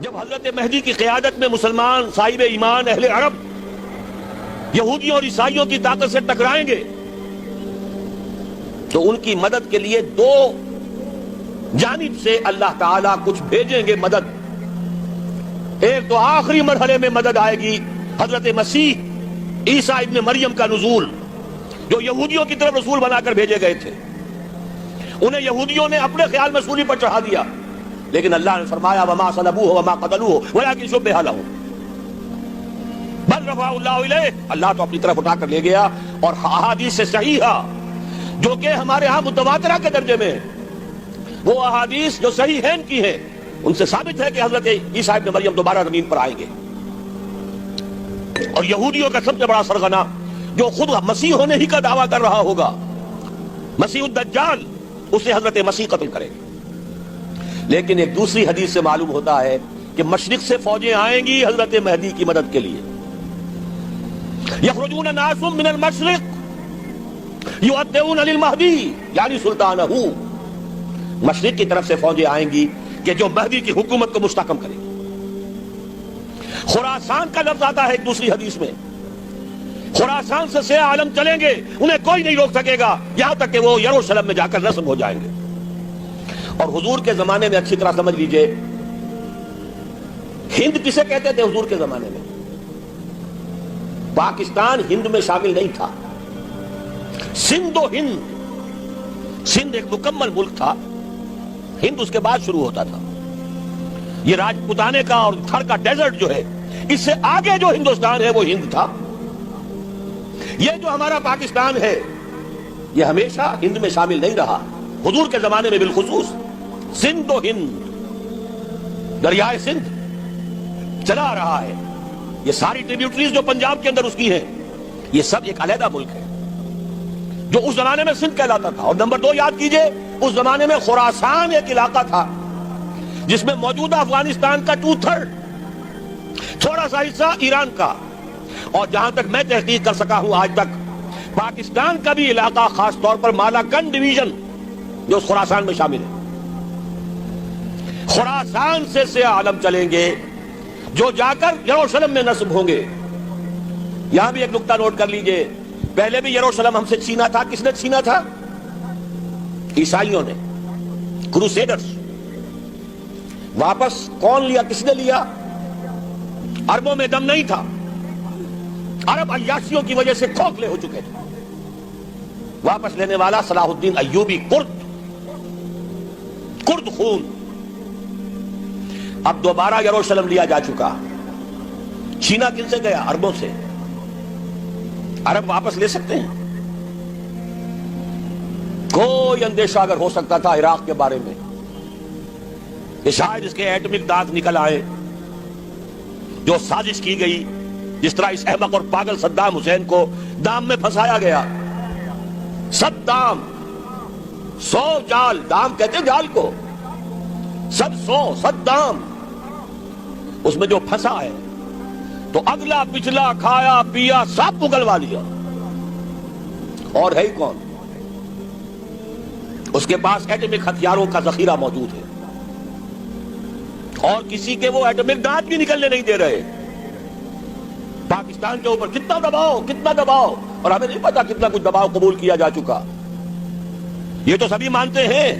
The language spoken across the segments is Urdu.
جب حضرت مہدی کی قیادت میں مسلمان صاحب ایمان اہل عرب یہودیوں اور عیسائیوں کی طاقت سے ٹکرائیں گے تو ان کی مدد کے لیے دو جانب سے اللہ تعالیٰ کچھ بھیجیں گے مدد. ایک تو آخری مرحلے میں مدد آئے گی حضرت مسیح عیسیٰ ابن مریم کا نزول، جو یہودیوں کی طرف رسول بنا کر بھیجے گئے تھے. انہیں یہودیوں نے اپنے خیال میں سولی پر چڑھا دیا، لیکن اللہ نے فرمایا وما صلبوہ وما قتلوہ ولکن شبہ لہم بل رفعہ اللہ الیہ. اللہ تو اپنی طرف اٹھا کر لے گیا. اور احادیث صحیحہ جو کہ ہمارے ہاں متواترہ کے درجے میں وہ احادیث جو صحیحین کی ہیں ان سے ثابت ہے کہ حضرت عیسیٰ ابن مریم دوبارہ زمین پر آئیں گے. اور یہودیوں کا سب سے بڑا سرغنہ جو خود مسیح ہونے ہی کا دعویٰ کر رہا ہوگا، مسیح الدجال، اسے حضرت مسیح قتل کرے گے. لیکن ایک دوسری حدیث سے معلوم ہوتا ہے کہ مشرق سے فوجیں آئیں گی حضرت مہدی کی مدد کے لیے. یخرجون ناس من المشرق یؤدون للمہدی یعنی سلطانہ. مشرق کی طرف سے فوجیں آئیں گی کہ جو مہدی کی حکومت کو مستحکم کرے گی. خراسان کا لفظ آتا ہے ایک دوسری حدیث میں. خراسان سے سیاہ عالم چلیں گے، انہیں کوئی نہیں روک سکے گا یہاں تک کہ وہ یروشلم میں جا کر نصب ہو جائیں گے. اور حضور کے زمانے میں اچھی طرح سمجھ لیجئے، ہند کسے کہتے تھے حضور کے زمانے میں؟ پاکستان ہند میں شامل نہیں تھا. سندھ و ہند، سندھ ایک مکمل ملک تھا، ہند اس کے بعد شروع ہوتا تھا. یہ راجپوتانے کا اور تھر کا ڈیزرٹ جو ہے، اس سے آگے جو ہندوستان ہے وہ ہند تھا. یہ جو ہمارا پاکستان ہے یہ ہمیشہ ہند میں شامل نہیں رہا. حضور کے زمانے میں بالخصوص سندھ و ہند، دریائے سندھ چلا رہا ہے. یہ ساری ٹریبیوٹریز جو پنجاب کے اندر اس کی ہیں، یہ سب ایک علیحدہ ملک ہے جو اس زمانے میں سندھ کہلاتا تھا. اور نمبر 2 یاد کیجئے، اس زمانے میں خراسان ایک علاقہ تھا جس میں موجودہ افغانستان کا 2/3، تھوڑا سا حصہ ایران کا، اور جہاں تک میں تحقیق کر سکا ہوں آج تک پاکستان کا بھی علاقہ، خاص طور پر مالاکنڈ ڈویژن جو اس خراسان میں شامل ہے. خراسان سے سیاہ عالم چلیں گے جو جا کر یروشلم میں نصب ہوں گے. یہاں بھی ایک نقطہ نوٹ کر لیجئے، پہلے بھی یروشلم ہم سے چھینا تھا. کس نے چھینا تھا؟ عیسائیوں نے، کروسیڈرز. واپس کون لیا؟ کس نے لیا؟ عربوں میں دم نہیں تھا، عرب عیاشیوں کی وجہ سے کھوکھلے ہو چکے تھے. واپس لینے والا صلاح الدین ایوبی، کرد خون. اب دوبارہ یروشلم لیا جا چکا. چھینا کن سے گیا؟ عربوں سے. عرب واپس لے سکتے ہیں؟ کوئی اندیشہ اگر ہو سکتا تھا عراق کے بارے میں کہ شاید اس کے ایٹمک دانت نکل آئے، جو سازش کی گئی، جس طرح اس احمق اور پاگل صدام حسین کو دام میں پھنسایا گیا. صدام 100 جال، دام کہتے ہیں جال کو، سب 100 صدام، اس میں جو پھنسا ہے تو اگلا پچھلا کھایا پیا سب اگلوا لیا. اور ہے ہی کون؟ اس کے پاس ایٹمک ہتھیاروں کا ذخیرہ موجود ہے اور کسی کے وہ ایٹمک دانت بھی نکلنے نہیں دے رہے. پاکستان کے اوپر کتنا دباؤ، اور ہمیں نہیں پتا کتنا کچھ دباؤ قبول کیا جا چکا. یہ تو سبھی مانتے ہیں،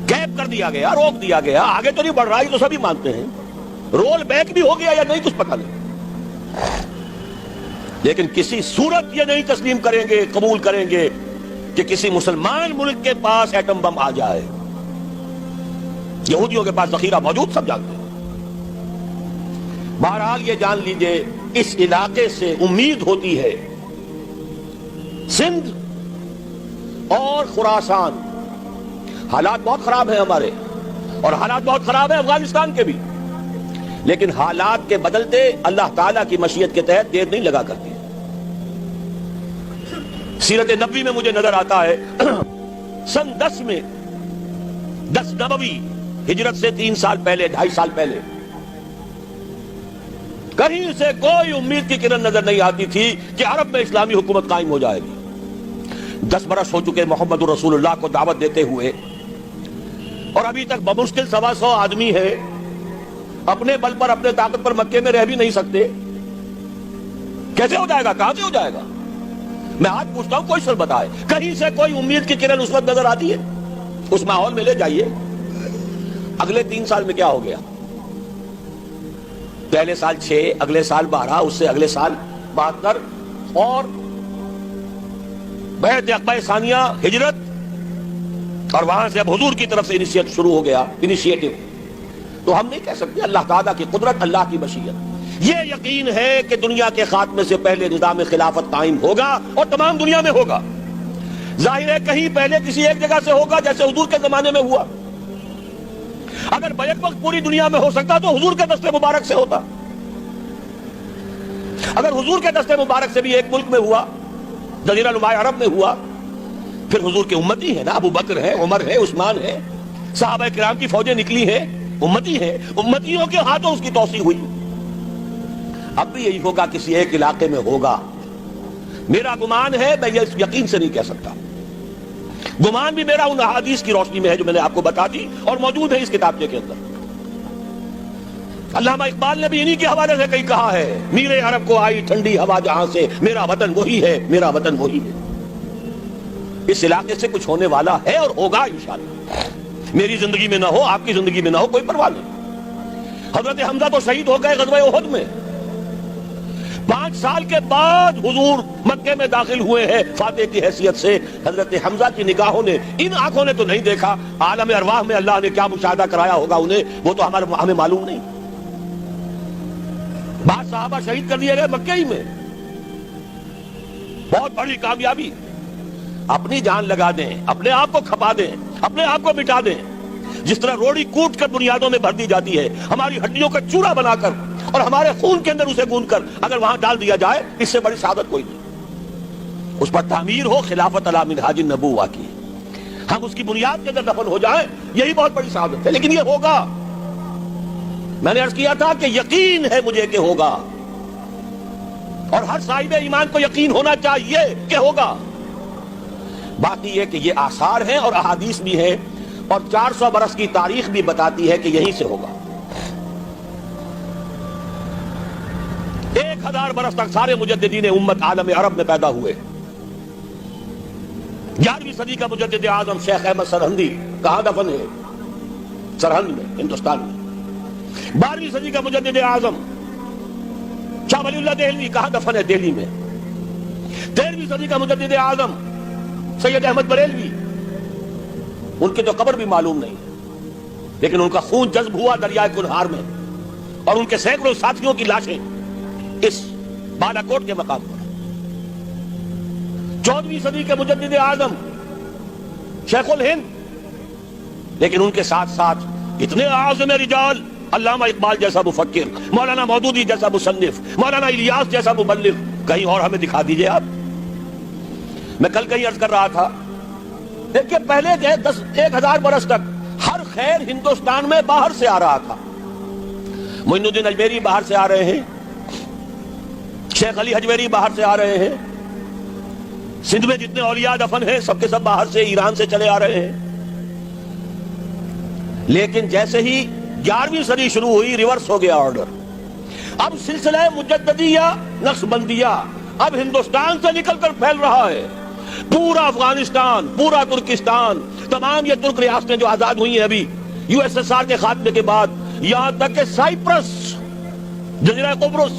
کیپ کر دیا گیا، روک دیا گیا، آگے تو نہیں بڑھ رہا، یہ تو سبھی مانتے ہیں. رول بیک بھی ہو گیا یا نہیں کچھ پتہ نہیں. لیکن کسی صورت یہ نہیں تسلیم کریں گے، قبول کریں گے کہ کسی مسلمان ملک کے پاس ایٹم بم آ جائے. یہودیوں کے پاس ذخیرہ موجود، سب جانتے ہیں. بہرحال یہ جان لیجئے، اس علاقے سے امید ہوتی ہے سندھ اور خراسان. حالات بہت خراب ہیں ہمارے، اور حالات بہت خراب ہیں افغانستان کے بھی، لیکن حالات کے بدلتے اللہ تعالیٰ کی مشیت کے تحت دیر نہیں لگا کرتی. سیرت نبوی میں مجھے نظر آتا ہے سن 10 میں، 10 نبوی، ہجرت سے 3 سال پہلے، 2.5 سال پہلے، کہیں سے کوئی امید کی کرن نظر نہیں آتی تھی کہ عرب میں اسلامی حکومت قائم ہو جائے گی. 10 برس ہو چکے محمد رسول اللہ کو دعوت دیتے ہوئے، اور ابھی تک بمشکل 125 آدمی ہے، اپنے بل پر اپنے طاقت پر مکے میں رہ بھی نہیں سکتے. کیسے ہو جائے گا؟ کہاں سے ہو جائے گا؟ میں آج پوچھتا ہوں، کوئی شخص بتائے کہیں سے کوئی امید کی کرن اس وقت نظر آتی ہے؟ اس ماحول میں لے جائیے. اگلے 3 سال میں کیا ہو گیا؟ پہلے سال 6، اگلے سال 12، اس سے اگلے سال 72، اور بیعت عقبہ ثانیہ، ہجرت، اور وہاں سے اب حضور کی طرف سے انیشیٹ شروع ہو گیا، انیشیٹو. تو ہم نہیں کہہ سکتے اللہ تعالیٰ کی قدرت، اللہ کی مشیت. یہ یقین ہے کہ دنیا کے خاتمے سے پہلے نظام خلافت قائم ہوگا اور تمام دنیا میں ہوگا. ظاہر ہے کہیں پہلے کسی ایک جگہ سے ہوگا، جیسے حضور کے زمانے میں ہوا. اگر بیک وقت پوری دنیا میں ہو سکتا تو حضور کے دست مبارک سے ہوتا. اگر حضور کے دست مبارک سے بھی ایک ملک میں ہوا، جزیرہ نما عرب میں ہوا، پھر حضور کے امتی ہے نا، ابو بکر ہے، عمر ہے، عثمان ہے، صحابہ کرام کی فوجیں نکلی ہیں، امتی ہے، امتیوں کے ہاتھوں اس کی توسیع ہوئی. اب بھی یہی ہوگا، کسی ایک علاقے میں ہوگا. میرا گمان ہے، میں یہ یقین سے نہیں کہہ سکتا، گمان بھی میرا ان احادیث کی روشنی میں ہے جو میں نے آپ کو بتا دی اور موجود ہے اس کتابچے کے اندر. علامہ اقبال نے بھی انہی کے حوالے سے کہیں کہا ہے، میرے عرب کو آئی ٹھنڈی ہوا جہاں سے، میرا وطن وہی ہے، میرا وطن وہی ہے. اس علاقے سے کچھ ہونے والا ہے اور ہوگا انشاءاللہ. میری زندگی میں نہ ہو، آپ کی زندگی میں نہ ہو، کوئی پرواہ نہیں. حضرت حمزہ تو شہید ہو گئے غزوہ احد میں. 5 سال کے بعد حضور مکے میں داخل ہوئے ہیں فاتح کی حیثیت سے. حضرت حمزہ کی نگاہوں نے، ان آنکھوں نے تو نہیں دیکھا، عالم ارواح میں اللہ نے کیا مشاہدہ کرایا ہوگا انہیں، وہ تو ہمیں معلوم نہیں. بعض صحابہ شہید کر دیے گئے مکے ہی میں. بہت بڑی کامیابی. اپنی جان لگا دیں، اپنے آپ کو کھپا دیں، اپنے آپ کو مٹا دیں. جس طرح روڑی کوٹ کر بنیادوں میں بھر دی جاتی ہے، ہماری ہڈیوں کا چورا بنا کر اور ہمارے خون کے اندر اسے گوندھ کر اگر وہاں ڈال دیا جائے، اس سے بڑی سعادت کوئی نہیں. اس پر تعمیر ہو خلافت علی منہاج النبوہ کی، ہم اس کی بنیاد کے اندر دفن ہو جائیں، یہی بہت بڑی سعادت ہے. لیکن یہ ہوگا. میں نے عرض کیا تھا کہ یقین ہے مجھے کہ ہوگا، اور ہر صاحب ایمان کو یقین ہونا چاہیے کہ ہوگا. باقی یہ کہ یہ آثار ہیں اور احادیث بھی ہیں، اور 400 برس کی تاریخ بھی بتاتی ہے کہ یہیں سے ہوگا. 1000 برس تک سارے مجددین امت عالم عرب میں پیدا ہوئے. 11ویں صدی کا مجدد اعظم شیخ احمد سرہندی کہاں دفن ہے؟ سرہند میں، ہندوستان میں. 12ویں صدی کا مجدد اعظم شاہ ولی اللہ دہلوی کہاں دفن ہے؟ دہلی میں. 13ویں صدی کا مجدد اعظم سید احمد بریلوی، ان کی تو قبر بھی معلوم نہیں، لیکن ان کا خون جذب ہوا دریائے کنہار میں، اور ان کے سینکڑوں ساتھیوں کی لاشیں اس بالا کوٹ کے مقام پر. 14ویں صدی کے مجدد اعظم شیخ الہند، لیکن ان کے ساتھ ساتھ اتنے اعظم رجال، علامہ اقبال جیسا مفکر، مولانا مودودی جیسا مصنف، مولانا الیاس جیسا مبلغ. کہیں اور ہمیں دکھا دیجئے آپ. میں کل کہیں عرض کر رہا تھا، دیکھیے پہلے 1000 برس تک ہر خیر ہندوستان میں باہر سے آ رہا تھا. معین الدین اجمیری باہر سے آ رہے ہیں، شیخ علی حجویری باہر سے آ رہے ہیں، سندھ میں جتنے اولیاء دفن ہیں سب کے سب باہر سے، ایران سے چلے آ رہے ہیں. لیکن جیسے ہی 11ویں صدی شروع ہوئی، ریورس ہو گیا آرڈر. اب سلسلہ مجددیہ، نقشبندیہ اب ہندوستان سے نکل کر پھیل رہا ہے. پورا افغانستان، پورا ترکستان، تمام یہ ترک ریاستیں جو آزاد ہوئی ہیں ابھی یو ایس ایس آر کے خاتمے کے بعد، یہاں تک کہ سائپرس، جزیرہ قبرص،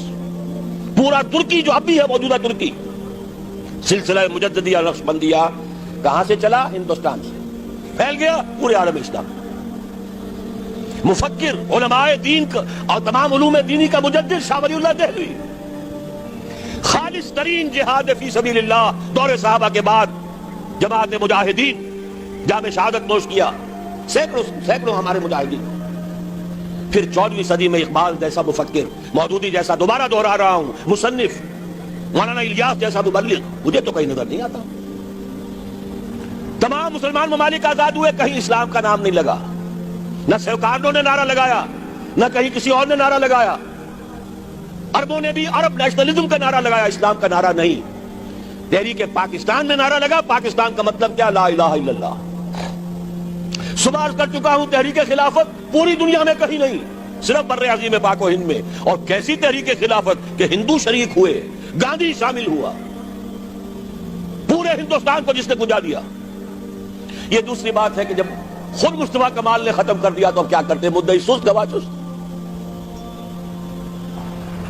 پورا ترکی جو اب بھی ہے موجودہ ترکی. سلسلہ مجددیہ نقشبندیہ کہاں سے چلا؟ ہندوستان سے پھیل گیا پورے عالم اسلام. مفکر، علماء دین اور تمام علوم دینی کا مجدد شاہ ولی اللہ دہلوی. خالص ترین جہاد فی سبیل اللہ دور صحابہ کے بعد جماعت مجاہدین جام شہادت نوش کیا، سینکڑوں ہمارے مجاہدین. پھر 14ویں صدی میں اقبال جیسا مفکر، مودودی جیسا، دوبارہ دہرا رہا ہوں، مصنف، مولانا الیاس جیسا مبلغ مجھے تو کہیں نظر نہیں آتا. تمام مسلمان ممالک آزاد ہوئے، کہیں اسلام کا نام نہیں لگا. نہ سرکاروں نے نعرہ لگایا، نہ کہیں کسی اور نے نعرہ لگایا. عربوں نے بھی عرب نیشنلزم کا نعرہ لگایا، اسلام کا نعرہ نہیں. تحریک پاکستان میں نعرہ لگا. پاکستان کا مطلب کیا؟ لا الہ الا اللہ. صبح عرض کر چکا ہوں تحریک خلافت پوری دنیا میں کہیں نہیں، صرف بر عظیم پاک و ہند میں. اور کیسی تحریک خلافت کہ ہندو شریک ہوئے، گاندھی شامل ہوا، پورے ہندوستان کو جس نے گنجا دیا. یہ دوسری بات ہے کہ جب خود مصطفیٰ کمال نے ختم کر دیا تو اب کیا کرتے؟ مدعی سست گواہ چست.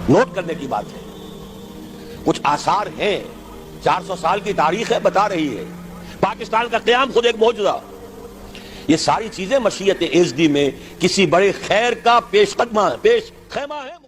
نوٹ کرنے کی بات ہے، کچھ آثار ہیں، 400 سال کی تاریخ ہے، بتا رہی ہے پاکستان کا قیام خود ایک معجزہ. یہ ساری چیزیں مشیت ایزدی میں کسی بڑے خیر کا پیش خیمہ ہے.